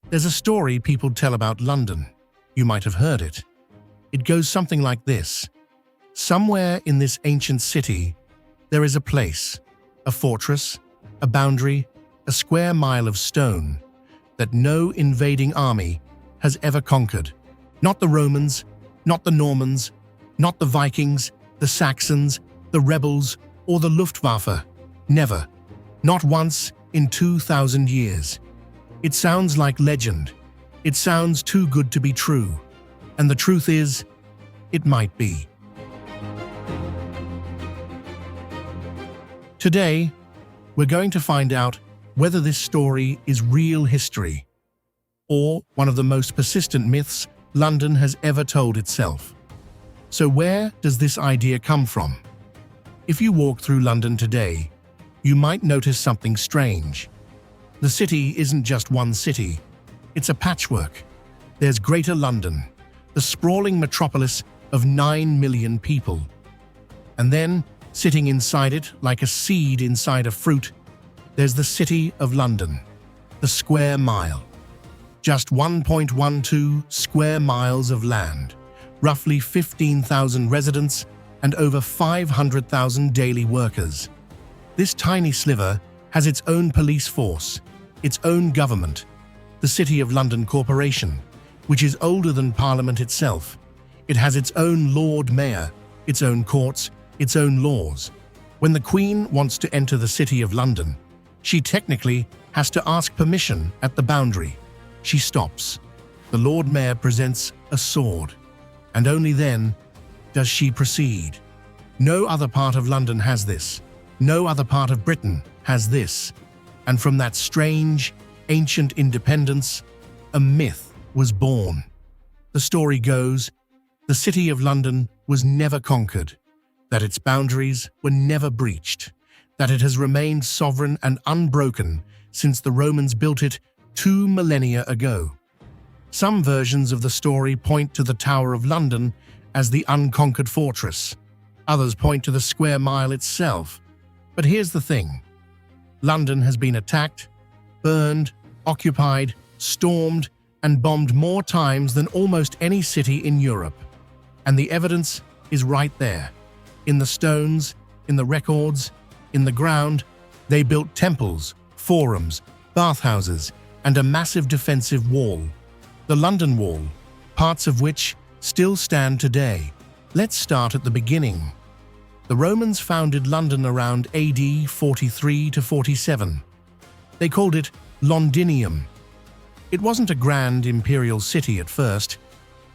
There's a story people tell about London. You might have heard it. It goes something like this. Somewhere in this ancient city, there is a place, a fortress, a boundary, a square mile of stone that no invading army has ever conquered. Not the Romans, not the Normans, not the Vikings, the Saxons, the rebels, or the Luftwaffe. Never. Not once in 2,000 years. It sounds like legend. It sounds too good to be true. And the truth is, it might be. Today, we're going to find out whether this story is real history or one of the most persistent myths London has ever told itself. So where does this idea come from? If you walk through London today, you might notice something strange. The city isn't just one city, it's a patchwork. There's Greater London, the sprawling metropolis of 9 million people. And then, sitting inside it like a seed inside a fruit, there's the City of London, the square mile. Just 1.12 square miles of land, roughly 15,000 residents, and over 500,000 daily workers. This tiny sliver has its own police force, its own government, the City of London Corporation, which is older than Parliament itself. It has its own Lord Mayor, its own courts, its own laws. When the Queen wants to enter the City of London, she technically has to ask permission at the boundary. She stops. The Lord Mayor presents a sword, and only then does she proceed. No other part of London has this. No other part of Britain has this. And from that strange, ancient independence, a myth was born. The story goes, the City of London was never conquered, that its boundaries were never breached, that it has remained sovereign and unbroken since the Romans built it 2 millennia ago. Some versions of the story point to the Tower of London as the unconquered fortress. Others point to the square mile itself. But here's the thing. London has been attacked, burned, occupied, stormed, and bombed more times than almost any city in Europe. And the evidence is right there. In the stones, in the records, in the ground, they built temples, forums, bathhouses, and a massive defensive wall. The London Wall, parts of which still stand today. Let's start at the beginning. The Romans founded London around AD 43 to 47. They called it Londinium. It wasn't a grand imperial city at first.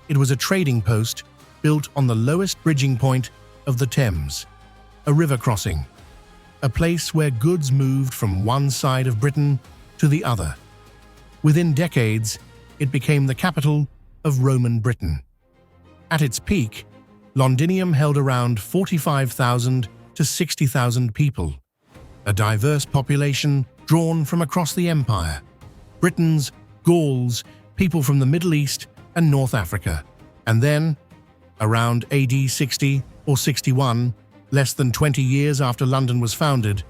It was a trading post built on the lowest bridging point of the Thames, a river crossing, a place where goods moved from one side of Britain to the other. Within decades, it became the capital of Roman Britain. At its peak, Londinium held around 45,000 to 60,000 people, a diverse population drawn from across the empire. Britons, Gauls, people from the Middle East and North Africa. And then, around AD 60 or 61, less than 20 years after London was founded,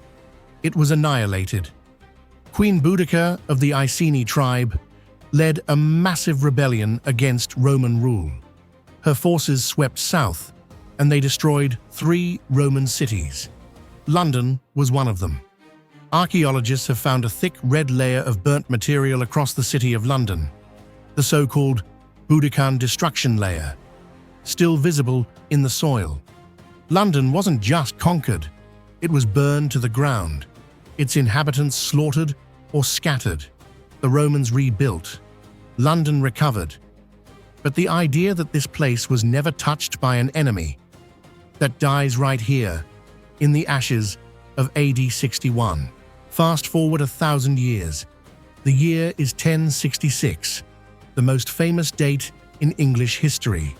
it was annihilated. Queen Boudica of the Iceni tribe led a massive rebellion against Roman rule. Her forces swept south, and they destroyed 3 Roman cities. London was one of them. Archaeologists have found a thick red layer of burnt material across the city of London, the so-called Boudican destruction layer, still visible in the soil. London wasn't just conquered, it was burned to the ground, its inhabitants slaughtered or scattered. The Romans rebuilt. London recovered. But the idea that this place was never touched by an enemy, that dies right here, in the ashes of AD 61. Fast forward 1,000 years. The year is 1066, the most famous date in English history.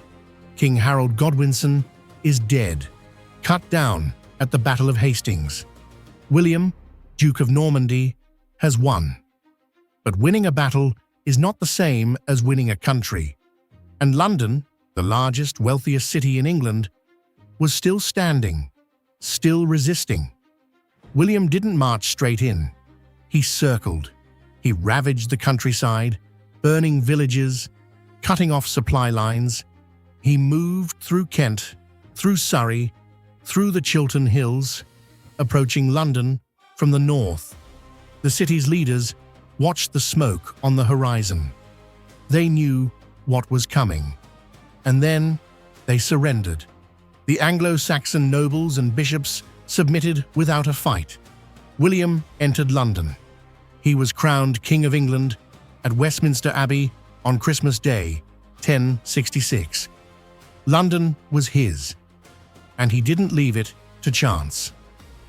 King Harold Godwinson is dead, cut down at the Battle of Hastings. William, Duke of Normandy, has won. But winning a battle is not the same as winning a country. And London, the largest, wealthiest city in England, was still standing, still resisting. William didn't march straight in. He circled. He ravaged the countryside, burning villages, cutting off supply lines. He moved through Kent, through Surrey, through the Chiltern Hills, approaching London from the north. The city's leaders watched the smoke on the horizon. They knew what was coming. And then they surrendered. The Anglo-Saxon nobles and bishops submitted without a fight. William entered London. He was crowned King of England at Westminster Abbey on Christmas Day, 1066. London was his, and he didn't leave it to chance.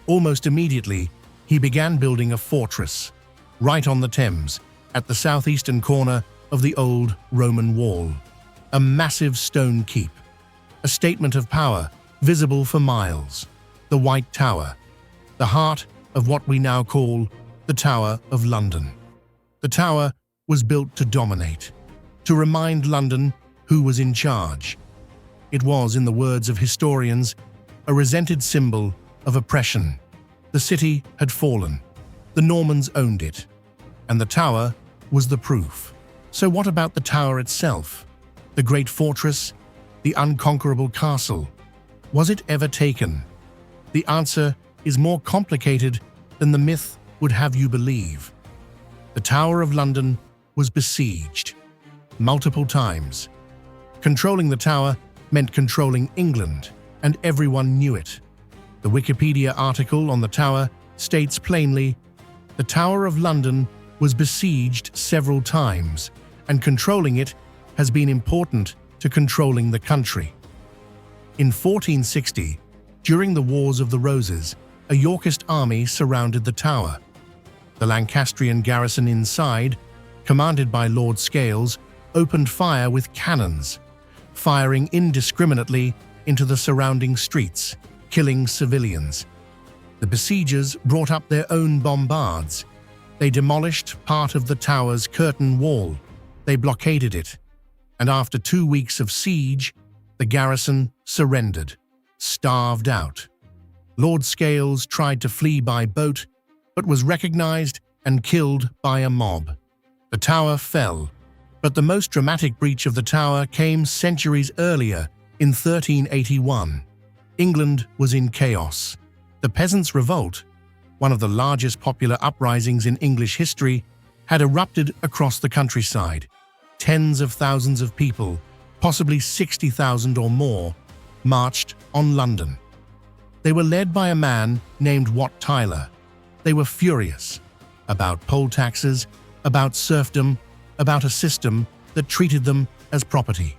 Almost immediately, he began building a fortress, right on the Thames, at the southeastern corner of the old Roman wall. A massive stone keep, a statement of power, visible for miles. The White Tower, the heart of what we now call the Tower of London. The tower was built to dominate, to remind London who was in charge. It was, in the words of historians, a resented symbol of oppression. The city had fallen. The Normans owned it, and the tower was the proof. So what about the tower itself? The great fortress, the unconquerable castle? Was it ever taken? The answer is more complicated than the myth would have you believe. The Tower of London was besieged multiple times. Controlling the tower meant controlling England, and everyone knew it. The Wikipedia article on the tower states plainly, "The Tower of London was besieged several times, and controlling it has been important to controlling the country." In 1460, during the Wars of the Roses, a Yorkist army surrounded the tower. The Lancastrian garrison inside, commanded by Lord Scales, opened fire with cannons, firing indiscriminately into the surrounding streets, killing civilians. The besiegers brought up their own bombards. They demolished part of the tower's curtain wall. They blockaded it. And after 2 weeks of siege, the garrison surrendered, starved out. Lord Scales tried to flee by boat, but was recognized and killed by a mob. The tower fell, but the most dramatic breach of the tower came centuries earlier, in 1381. England was in chaos. The Peasants Revolt, one of the largest popular uprisings in English history, had erupted across the countryside. Tens of thousands of people, possibly 60,000 or more, marched on London. They were led by a man named Wat Tyler. They were furious about poll taxes, about serfdom, about a system that treated them as property.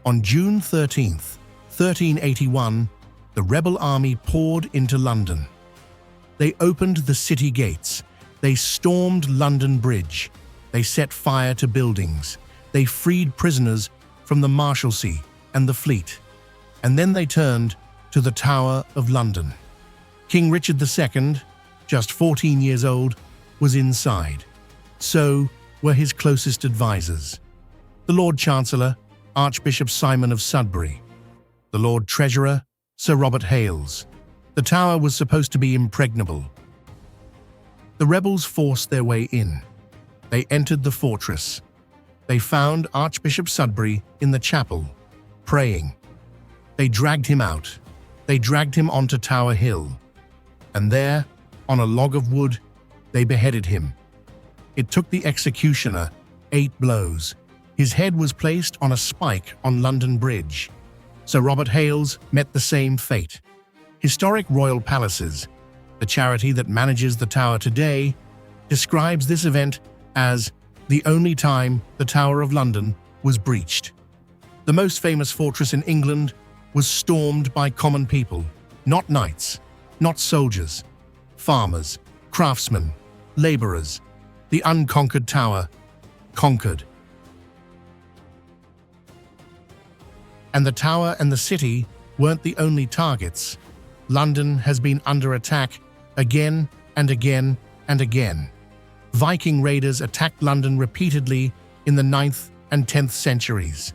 On June 13th, 1381, the rebel army poured into London. They opened the city gates. They stormed London Bridge. They set fire to buildings. They freed prisoners from the Marshalsea and the Fleet. And then they turned to the Tower of London. King Richard II, just 14 years old, was inside. So were his closest advisors. The Lord Chancellor, Archbishop Simon of Sudbury. The Lord Treasurer, Sir Robert Hales. The tower was supposed to be impregnable. The rebels forced their way in. They entered the fortress. They found Archbishop Sudbury in the chapel, praying. They dragged him out. They dragged him onto Tower Hill. And there, on a log of wood, they beheaded him. It took the executioner 8 blows. His head was placed on a spike on London Bridge. Sir Robert Hales met the same fate. Historic Royal Palaces, the charity that manages the tower today, describes this event as the only time the Tower of London was breached. The most famous fortress in England was stormed by common people, not knights, not soldiers, farmers, craftsmen, laborers. The unconquered tower, conquered. And the tower and the city weren't the only targets. London has been under attack again and again and again. Viking raiders attacked London repeatedly in the 9th and 10th centuries.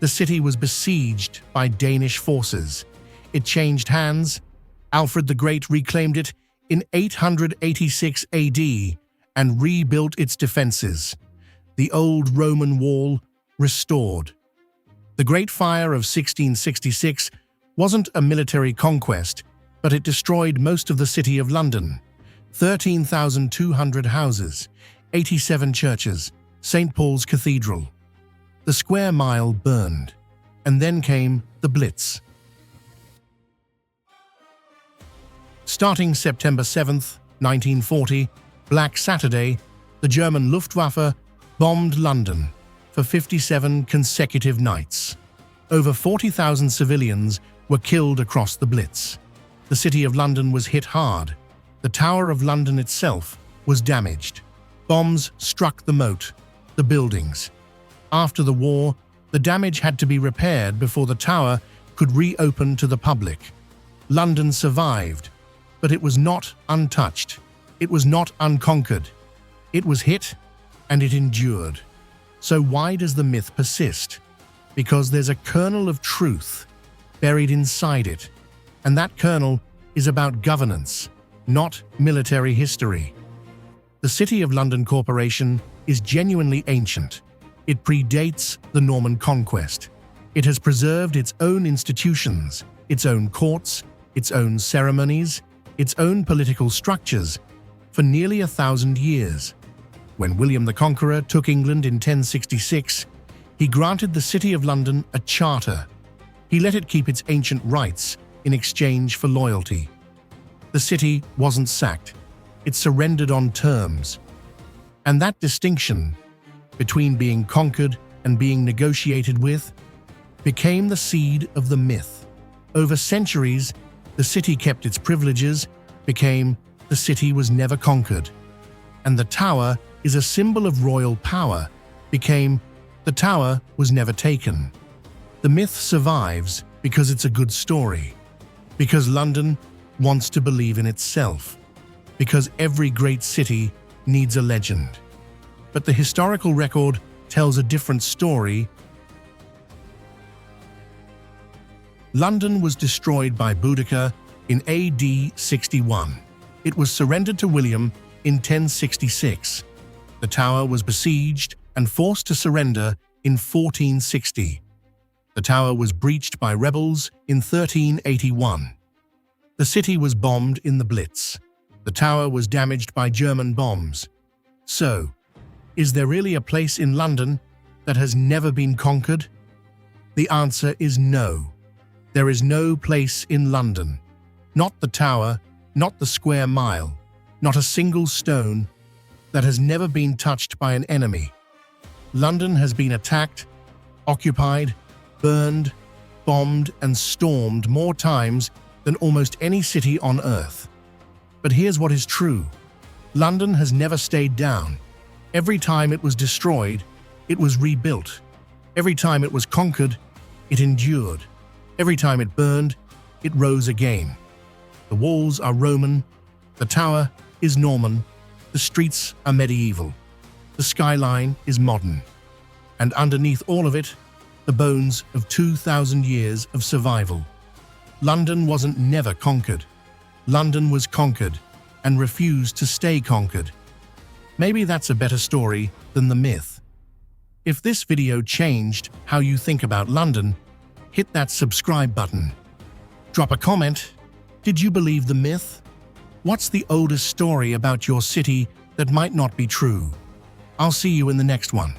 The city was besieged by Danish forces. It changed hands. Alfred the Great reclaimed it in 886 AD and rebuilt its defenses. the old Roman wall restored. The Great Fire of 1666 wasn't a military conquest, but it destroyed most of the city of London. 13,200 houses, 87 churches, St. Paul's Cathedral. The square mile burned. And then came the Blitz. Starting September 7, 1940, Black Saturday, the German Luftwaffe bombed London for 57 consecutive nights. Over 40,000 civilians were killed across the Blitz. The City of London was hit hard. The Tower of London itself was damaged. Bombs struck the moat, the buildings. After the war, the damage had to be repaired before the tower could reopen to the public. London survived, but it was not untouched. It was not unconquered. It was hit, and it endured. So why does the myth persist? Because there's a kernel of truth buried inside it, and that kernel is about governance, not military history. The City of London Corporation is genuinely ancient. It predates the Norman Conquest. It has preserved its own institutions, its own courts, its own ceremonies, its own political structures for nearly 1,000 years. When William the Conqueror took England in 1066, he granted the City of London a charter. He let it keep its ancient rights in exchange for loyalty. The city wasn't sacked. It surrendered on terms. And that distinction between being conquered and being negotiated with became the seed of the myth. Over centuries, the city kept its privileges, became the city was never conquered. And the tower is a symbol of royal power, became the tower was never taken. The myth survives because it's a good story, because London wants to believe in itself, because every great city needs a legend. But the historical record tells a different story. London was destroyed by Boudica in AD 61. It was surrendered to William in 1066. The tower was besieged and forced to surrender in 1460. The tower was breached by rebels in 1381. The city was bombed in the Blitz. The tower was damaged by German bombs. So, is there really a place in London that has never been conquered? The answer is no. There is no place in London, not the tower, not the square mile, not a single stone, that has never been touched by an enemy. London has been attacked, occupied, burned, bombed, and stormed more times than almost any city on Earth. But here's what is true. London has never stayed down. Every time it was destroyed, it was rebuilt. Every time it was conquered, it endured. Every time it burned, it rose again. The walls are Roman, the tower is Norman, the streets are medieval, the skyline is modern. And underneath all of it, the bones of 2,000 years of survival. London wasn't never conquered. London was conquered and refused to stay conquered. Maybe that's a better story than the myth. If this video changed how you think about London, hit that subscribe button. Drop a comment. Did you believe the myth? What's the oldest story about your city that might not be true? I'll see you in the next one.